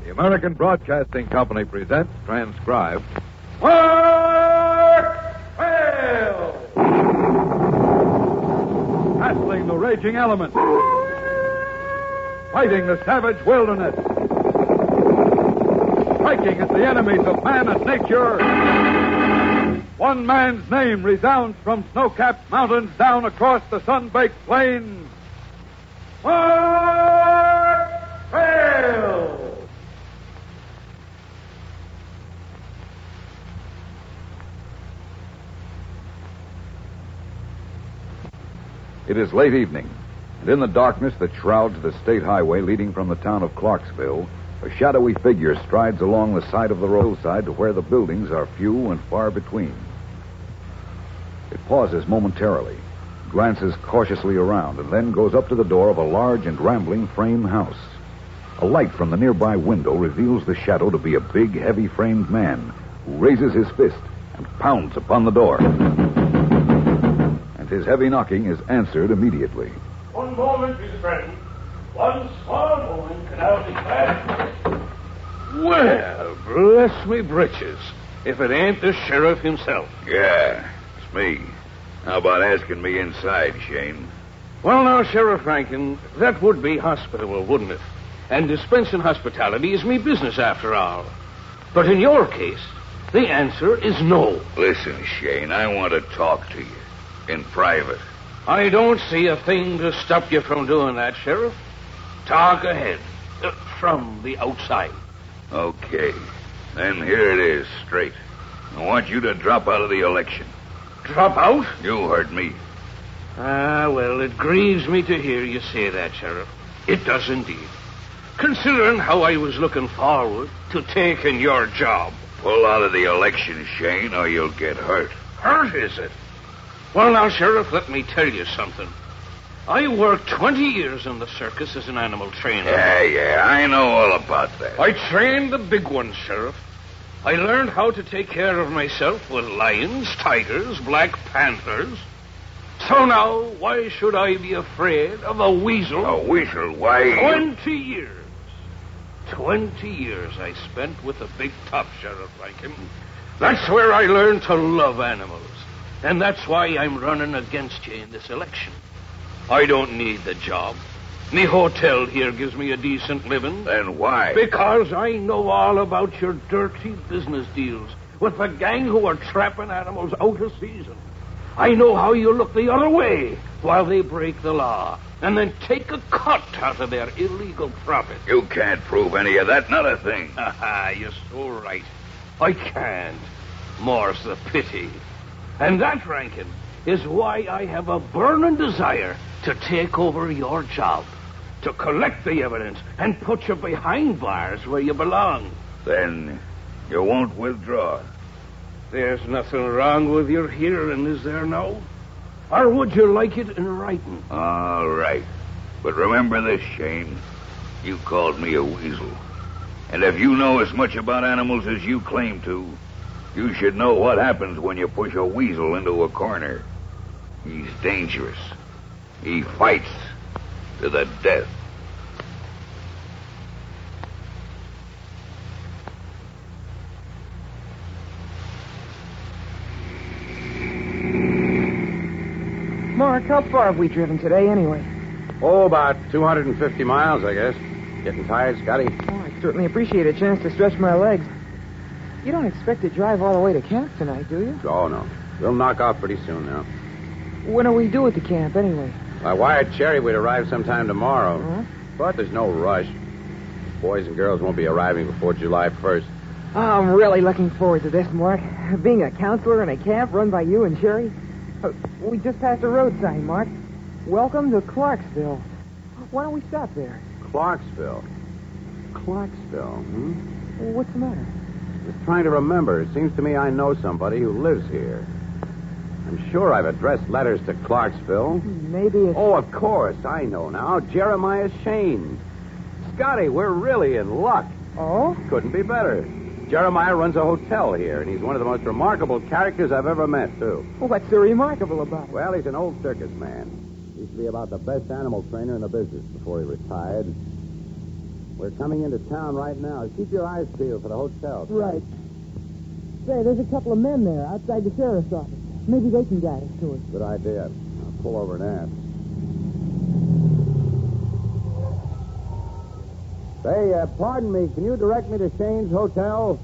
The American Broadcasting Company presents, transcribed, Fail! Battling the raging elements. Fighting the savage wilderness. Striking at the enemies of man and nature. One man's name resounds from snow-capped mountains down across the sun-baked plains. Fail! It is late evening, and in the darkness that shrouds the state highway leading from the town of Clarksville, a shadowy figure strides along the side of the roadside to where the buildings are few and far between. It pauses momentarily, glances cautiously around, and then goes up to the door of a large and rambling frame house. A light from the nearby window reveals the shadow to be a big, heavy-framed man who raises his fist and pounds upon the door. And his heavy knocking is answered immediately. One moment, Mr. Friend. One small moment, and I'll be back. Well, bless me britches, if it ain't the sheriff himself. Yeah, it's me. How about asking me inside, Shane? Well, now, Sheriff Rankin, that would be hospitable, wouldn't it? And dispensing hospitality is me business, after all. But in your case, the answer is no. Listen, Shane, I want to talk to you. In private. I don't see a thing to stop you from doing that, Sheriff. Talk ahead. From the outside. Okay. Then here it is, straight. I want you to drop out of the election. Drop out? You heard me. Well, it grieves me to hear you say that, Sheriff. It does indeed. Considering how I was looking forward to taking your job. Pull out of the election, Shane, or you'll get hurt. Hurt, is it? Well, now, Sheriff, let me tell you something. I worked 20 years in the circus as an animal trainer. Yeah, I know all about that. I trained the big ones, Sheriff. I learned how to take care of myself with lions, tigers, black panthers. So now, why should I be afraid of a weasel? A weasel? Why? 20 years. 20 years I spent with the big top, Sheriff Rankin. That's where I learned to love animals. And that's why I'm running against you in this election. I don't need the job. Me hotel here gives me a decent living. Then why? Because I know all about your dirty business deals with the gang who are trapping animals out of season. I know how you look the other way while they break the law and then take a cut out of their illegal profit. You can't prove any of that, not a thing. You're so right. I can't. More's the pity. And that, Rankin, is why I have a burning desire to take over your job. To collect the evidence and put you behind bars where you belong. Then you won't withdraw. There's nothing wrong with your hearing, is there now? Or would you like it in writing? All right. But remember this, Shane. You called me a weasel. And if you know as much about animals as you claim to, you should know what happens when you push a weasel into a corner. He's dangerous. He fights to the death. Mark, how far have we driven today, anyway? Oh, about 250 miles, I guess. Getting tired, Scotty? Oh, I certainly appreciate a chance to stretch my legs. You don't expect to drive all the way to camp tonight, do you? Oh, no. We'll knock off pretty soon now. When are we due at the camp, anyway? I wired Cherry we'd arrive sometime tomorrow. Huh? But there's no rush. Boys and girls won't be arriving before July 1st. Oh, I'm really looking forward to this, Mark. Being a counselor in a camp run by you and Sherry. We just passed a road sign, Mark. Welcome to Clarksville. Why don't we stop there? Clarksville. Clarksville, What's the matter? Just trying to remember. It seems to me I know somebody who lives here. I'm sure I've addressed letters to Clarksville. Maybe it's... Oh, of course. I know now. Jeremiah Shane. Scotty, we're really in luck. Oh? Couldn't be better. Jeremiah runs a hotel here, and he's one of the most remarkable characters I've ever met, too. Well, what's so remarkable about it? Well, he's an old circus man. Used to be about the best animal trainer in the business before he retired. We're coming into town right now. Keep your eyes peeled for the hotel. Right. Say, there's a couple of men there outside the sheriff's office. Maybe they can guide us to it. Good idea. I'll pull over and ask. Say, pardon me. Can you direct me to Shane's Hotel?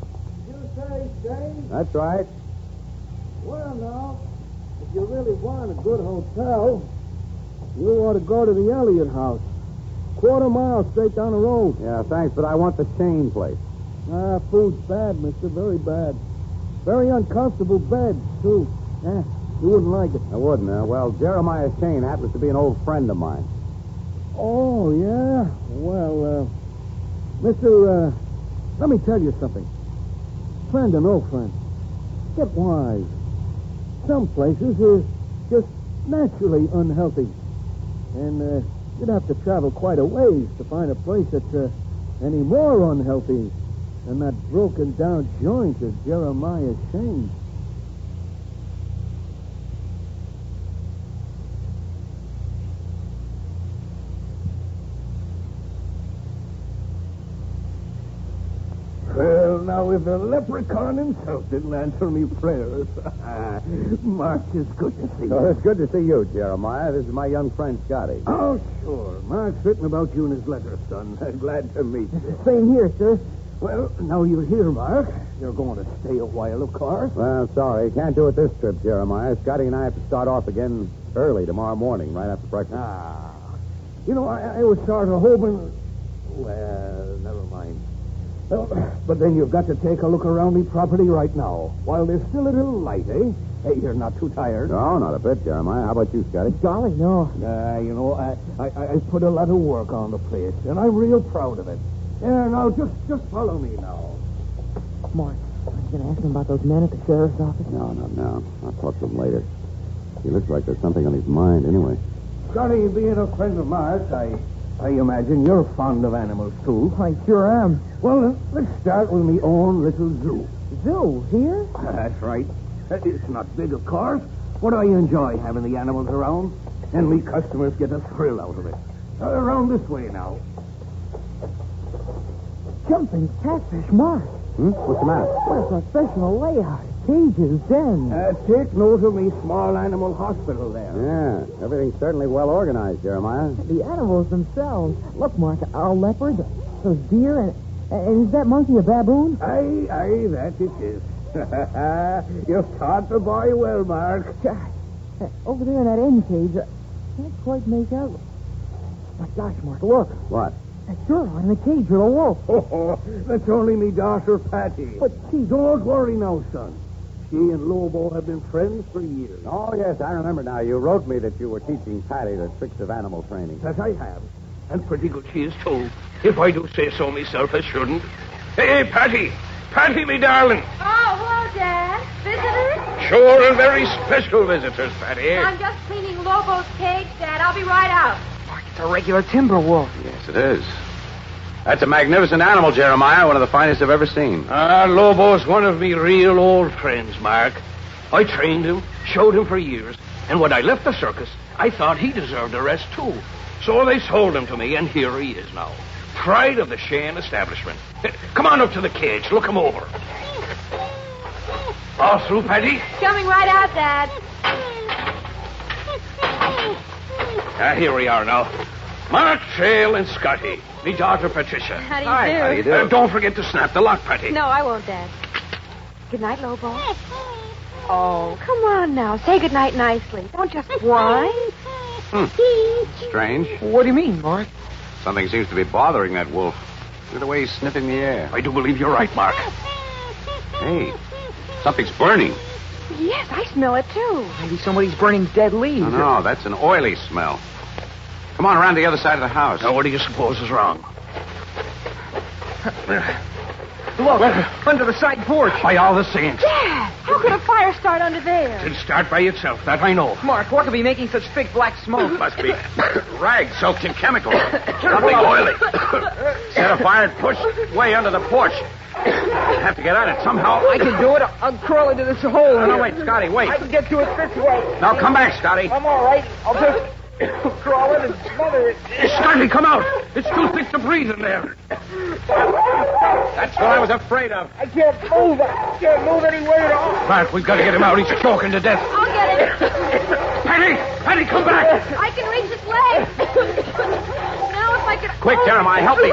You say, Shane? That's right. Well, now, if you really want a good hotel, you ought to go to the Elliott House. 1/4 mile straight down the road. Yeah, thanks, but I want the Shane place. Food's bad, mister. Very bad. Very uncomfortable beds, too. You wouldn't like it. I wouldn't. Well, Jeremiah Shane happens to be an old friend of mine. Oh, yeah? Well, mister, let me tell you something. Friend or no friend, get wise. Some places are just naturally unhealthy. And you'd have to travel quite a ways to find a place that's any more unhealthy than that broken-down joint of Jeremiah Shane. Well, now, if the leprechaun himself didn't answer me prayers. Mark, it's good to see you. Oh, it's good to see you, Jeremiah. This is my young friend, Scotty. Oh, sure. Mark's written about you in his letter, son. Glad to meet you. Same here, sir. Well, now you're here, Mark. You're going to stay a while, of course. Well, sorry. Can't do it this trip, Jeremiah. Scotty and I have to start off again early tomorrow morning, right after breakfast. You know, I was sort of hoping... Well, never mind. Well, but then you've got to take a look around the property right now, while there's still a little light, eh? Hey, you're not too tired? No, not a bit, Jeremiah. How about you, Scotty? Golly, no. You know, I put a lot of work on the place, and I'm real proud of it. Yeah, now, just follow me now. Mark, are you going to ask him about those men at the sheriff's office? No. I'll talk to him later. He looks like there's something on his mind anyway. Scotty, being a friend of Mark's, I imagine you're fond of animals, too. I sure am. Well, let's start with me own little zoo. Zoo? Here? That's right. It's not big, of course, but I enjoy having the animals around, and me customers get a thrill out of it. Around this way now. Jumping catfish, Mark. What's the matter? What a professional layout. Cages, dens. Take note of me small animal hospital there. Yeah, everything's certainly well organized, Jeremiah. The animals themselves. Look, Mark, our leopard, those deer, and is that monkey a baboon? Aye, that it is. You've taught the boy well, Mark. Over there in that end cage, I can't quite make out. My gosh, Mark, look. What? That girl in the cage with a wolf. Oh, that's only me daughter, Patty. But she... Don't worry now, son. She and Lobo have been friends for years. Oh, yes, I remember now. You wrote me that you were teaching Patty the tricks of animal training. That I have. And pretty good she is, too. If I do say so myself, I shouldn't. Hey, Patty! Patty, me darling! Oh, hello, Dad. Visitors? Sure, and very special visitors, Patty. I'm just cleaning Lobo's cage, Dad. I'll be right out. It's a regular timber wolf. Yes, it is. That's a magnificent animal, Jeremiah. One of the finest I've ever seen. Lobo's one of me real old friends, Mark. I trained him, showed him for years, and when I left the circus, I thought he deserved a rest, too. So they sold him to me, and here he is now. Pride of the Shane establishment. Come on up to the cage. Look him over. All through, Patty? Coming right out, Dad. Here we are now. Mark, Trail, and Scotty. Me daughter, Patricia. How do you Hi. do? How do you do? Don't forget to snap the lock, Patty. No, I won't, Dad. Good night, Lobo. Oh, come on now. Say good night nicely. Don't just whine. Strange. What do you mean, Mark? Something seems to be bothering that wolf. Look at the way he's sniffing the air. I do believe you're right, Mark. Hey, something's burning. Yes, I smell it, too. Maybe somebody's burning dead leaves. No, that's an oily smell. Come on around the other side of the house. Now, what do you suppose is wrong? Look, under the side porch. By all the saints. Dad, how could a fire start under there? It'll start by itself, that I know. Mark, what could be making such thick black smoke? Must be rags soaked in chemicals. Something oily. Set a fire and push way under the porch. Have to get at it somehow. I can do it. I'll crawl into this hole. No, wait, Scotty, wait. I can get to it this way. Now, come back, Scotty. I'm all right. I'll just crawling and smothering. Scotty, come out. It's too thick to breathe in there. That's what I was afraid of. I can't move. I can't move any weight at all. Bart, we've got to get him out. He's choking to death. I'll get it. Patty, come back. I can reach his leg. Now if I could... Quick, Jeremiah, help me.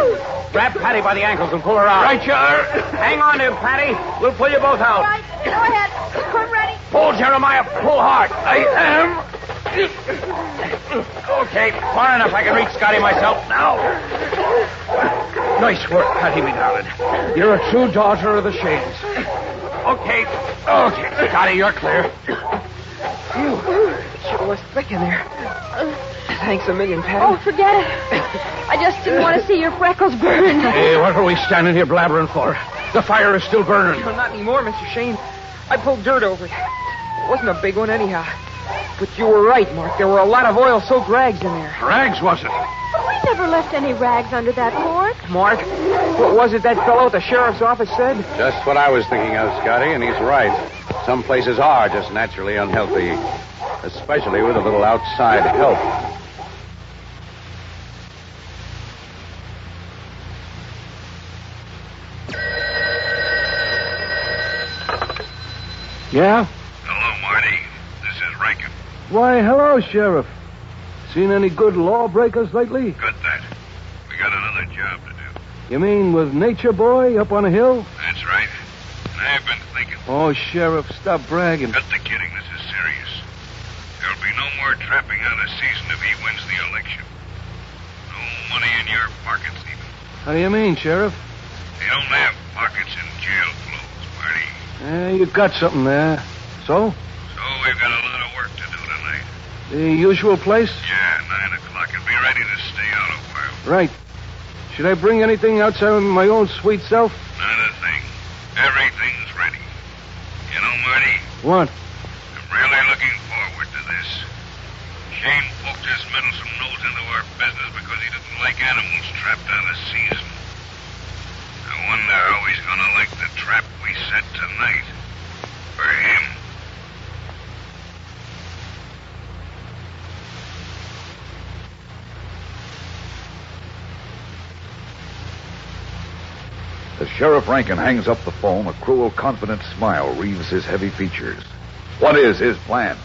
Grab Patty by the ankles and pull her out. Right, you are. Hang on to him, Patty. We'll pull you both All out. right, go ahead. I'm ready. Pull, Jeremiah. Pull hard. I am. Okay, far enough. I can reach Scotty myself now. Nice work, Patty, me darling. You're a true daughter of the Shanes. Okay, Scotty, you're clear. Sure was thick in there. Thanks a million, Patty. Oh, forget it. I just didn't want to see your freckles burn. Hey, what are we standing here blabbering for? The fire is still burning. No, not anymore, Mr. Shane. I pulled dirt over it. It wasn't a big one anyhow. But you were right, Mark. There were a lot of oil-soaked rags in there. Rags, was it? But we never left any rags under that porch. Mark, what was it that fellow at the sheriff's office said? Just what I was thinking of, Scotty, and he's right. Some places are just naturally unhealthy, especially with a little outside help. Yeah? Hello, Marty. This is Rankin. Why, hello, Sheriff. Seen any good lawbreakers lately? Got that. We got another job to do. You mean with Nature Boy up on a hill? That's right. And I've been thinking. Oh, Sheriff, stop bragging. Cut the kidding. This is serious. There'll be no more trapping out of season if he wins the election. No money in your pockets, even. How do you mean, Sheriff? They don't have pockets in jail clothes, Marty. You got something there. So? So we've got a lot of work to do tonight. The usual place? Yeah, 9 o'clock. And be ready to stay out a while. Right. Should I bring anything outside of my own sweet self? Not a thing. Everything's ready. You know, Marty, What? I'm really looking forward to this. Shane poked his meddlesome nose into our business because he didn't like animals trapped out of season. I wonder how he's going to like the trap we set tonight. For him. As Sheriff Rankin hangs up the phone, a cruel, confident smile wreathes his heavy features. What is his plan?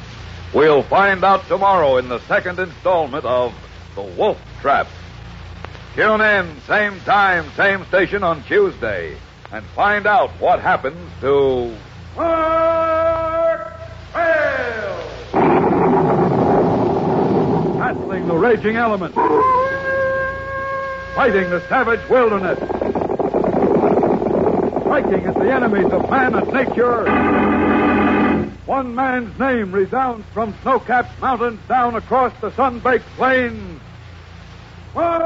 We'll find out tomorrow in the second installment of The Wolf Trap. Tune in, same time, same station on Tuesday, and find out what happens to Mark Hale! Battling the raging elements, fighting the savage wilderness, striking at the enemies of man and nature. One man's name resounds from snow-capped mountains down across the sun-baked plains. Mark